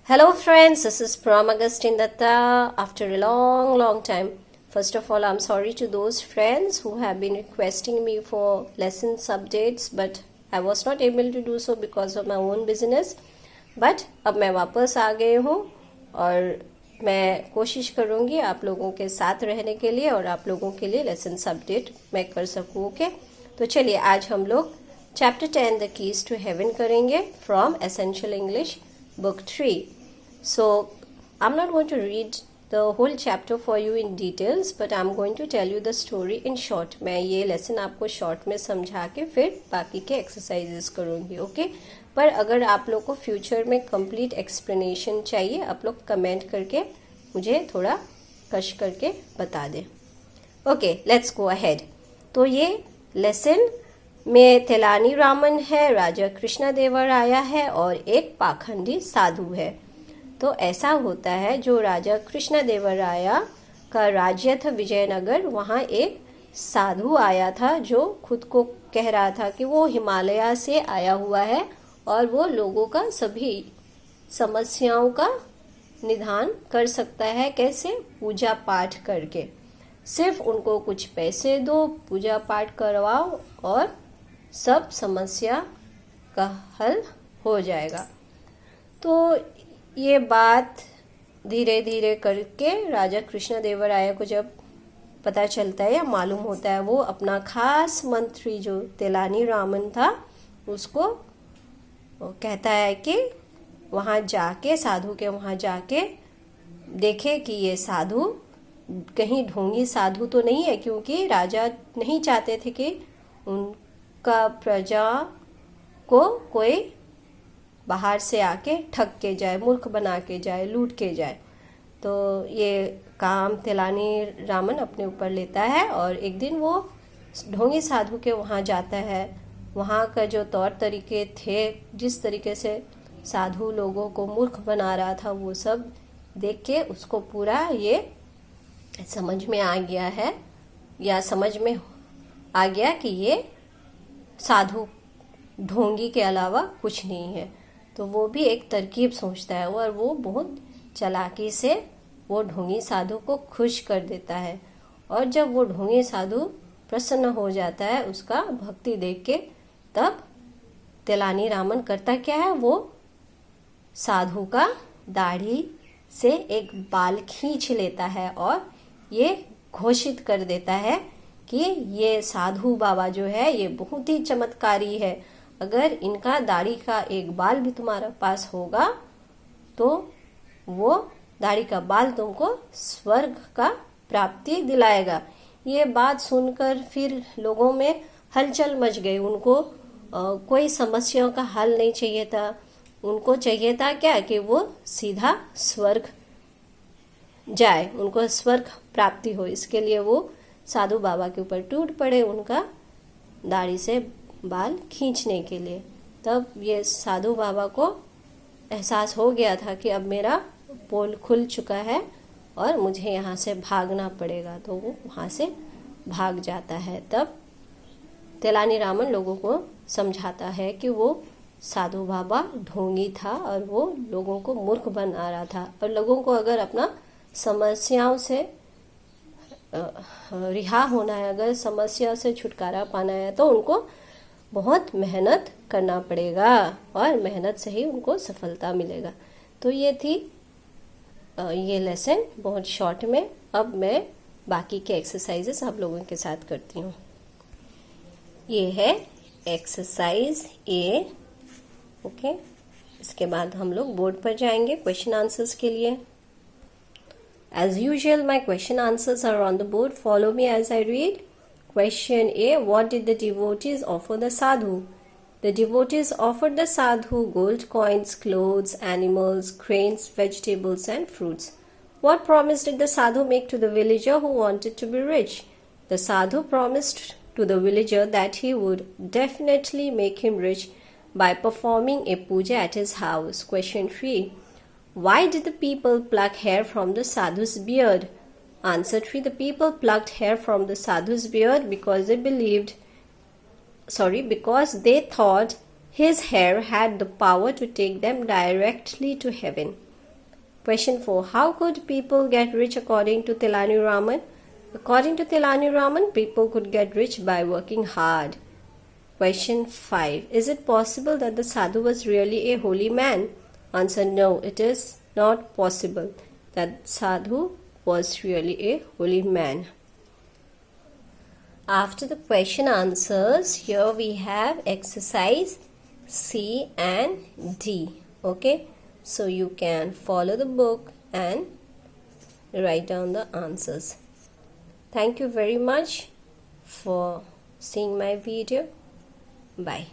Hello friends, this is Pram Augustine Datta after a long time. First of all, I'm sorry to those friends who have been requesting me for lesson updates, but I was not able to do so because of my own business. But अब मैं वापस आ गई हूँ और मैं कोशिश करूँगी आप लोगों के साथ रहने के लिए और आप लोगों के लिए लेसन अपडेट मैं कर सकूँ. ओके, तो चलिए आज हम लोग chapter 10 the keys to heaven करेंगे from essential English book 3. So I'm not going to read the whole chapter for you in details, but I'm going to tell you the story in short. मैं ये lesson आपको short में समझा के फिर बाकी के एक्सरसाइजेस करूँगी. ओके, पर अगर आप लोग को फ्यूचर में कंप्लीट एक्सप्लेनेशन चाहिए, आप लोग कमेंट करके मुझे थोड़ा कश करके बता दें. Okay, let's go ahead. तो ये लेसन में तेलानी रामन है, राजा कृष्णदेवराया है और एक पाखंडी साधु है. तो ऐसा होता है, जो राजा कृष्णदेवराया का राज्य था विजयनगर, वहाँ एक साधु आया था जो खुद को कह रहा था कि वो हिमालय से आया हुआ है और वो लोगों का सभी समस्याओं का निदान कर सकता है. कैसे? पूजा पाठ करके. सिर्फ उनको कुछ पैसे दो, पूजा पाठ करवाओ और सब समस्या का हल हो जाएगा. तो ये बात धीरे धीरे करके राजा कृष्णदेवराय को जब पता चलता है या मालूम होता है, वो अपना खास मंत्री जो तेलानी रामन था उसको कहता है कि वहाँ जाके, साधु के वहाँ जाके देखे कि ये साधु कहीं ढोंगी साधु तो नहीं है, क्योंकि राजा नहीं चाहते थे कि उनका प्रजा को कोई बाहर से आके ठग के जाए, मूर्ख बना के जाए, लूट के जाए. तो ये काम तेलानी रामन अपने ऊपर लेता है और एक दिन वो ढोंगी साधु के वहाँ जाता है. वहाँ का जो तौर तरीके थे, जिस तरीके से साधु लोगों को मूर्ख बना रहा था, वो सब देख के उसको पूरा ये समझ में आ गया है, या समझ में आ गया कि ये साधु ढोंगी के अलावा कुछ नहीं है. तो वो भी एक तरकीब सोचता है और वो बहुत चालाकी से वो ढोंगी साधु को खुश कर देता है. और जब वो ढोंगी साधु प्रसन्न हो जाता है उसका भक्ति देख के, तब तेलानी रामन करता क्या है, वो साधु का दाढ़ी से एक बाल खींच लेता है और ये घोषित कर देता है कि ये साधु बाबा जो है ये बहुत ही चमत्कारी है. अगर इनका दाढ़ी का एक बाल भी तुम्हारे पास होगा तो वो दाढ़ी का बाल तुमको स्वर्ग का प्राप्ति दिलाएगा. ये बात सुनकर फिर लोगों में हलचल मच गई. उनको कोई समस्याओं का हल नहीं चाहिए था. उनको चाहिए था क्या कि वो सीधा स्वर्ग जाए, उनको स्वर्ग प्राप्ति हो. इसके लिए वो साधु बाबा के ऊपर टूट पड़े उनका दाढ़ी से बाल खींचने के लिए. तब ये साधु बाबा को एहसास हो गया था कि अब मेरा पोल खुल चुका है और मुझे यहाँ से भागना पड़ेगा. तो वो वहाँ से भाग जाता है. तब तेलानी रामन लोगों को समझाता है कि वो साधु बाबा ढोंगी था और वो लोगों को मूर्ख बना रहा था. और लोगों को अगर अपना समस्याओं से रिहा होना है, अगर समस्या से छुटकारा पाना है, तो उनको बहुत मेहनत करना पड़ेगा और मेहनत से ही उनको सफलता मिलेगा. तो ये थी ये लेसन बहुत शॉर्ट में. अब मैं बाकी के एक्सरसाइजेस आप लोगों के साथ करती हूँ. ये है एक्सरसाइज ए. ओके, इसके बाद हम लोग बोर्ड पर जाएंगे क्वेश्चन आंसर्स के लिए. As usual, my question answers are on the board. Follow me as I read. Question A. What did the devotees offer the sadhu? The devotees offered the sadhu gold coins, clothes, animals, grains, vegetables, and fruits. What promise did the sadhu make to the villager who wanted to be rich? The sadhu promised to the villager that he would definitely make him rich by performing a puja at his house. Question 3. Why did the people pluck hair from the sadhu's beard? Answer 3. The people plucked hair from the sadhu's beard because they thought his hair had the power to take them directly to heaven. Question 4. How could people get rich according to Tilani Raman? According to Tilani Raman, people could get rich by working hard. Question 5. Is it possible that the sadhu was really a holy man? Answer: no, it is not possible that sadhu was really a holy man. After the question answers, here we have exercise C and D. Okay, so you can follow the book and write down the answers. Thank you very much for seeing my video. Bye.